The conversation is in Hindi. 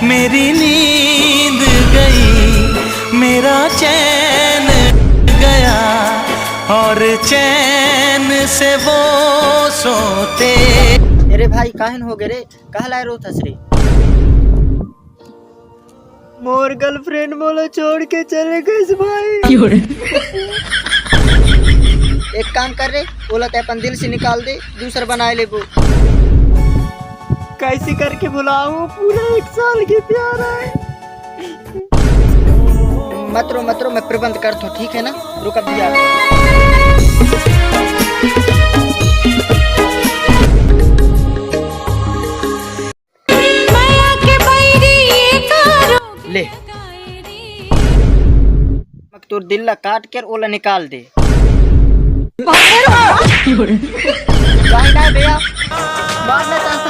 मेरी नींद गई, मेरा चैन गया, और चैन से वो सोते। अरे भाई काहन हो गए रे, कहा लाए रो थस रे? मोर गर्लफ्रेंड बोलो छोड़ के चले गए भाई। एक काम कर रे, बोला तो अपन दिल से निकाल दे, दूसरा बनाए ले वो। कैसे करके बुलाऊं, पूरा 1 साल की प्यार है। मत रो मैं प्रबंध करता हूँ, ठीक है ना? रुक अब दिया। ले तोर दिल ला काट कर ओला निकाल दे। भैया मारना चाहता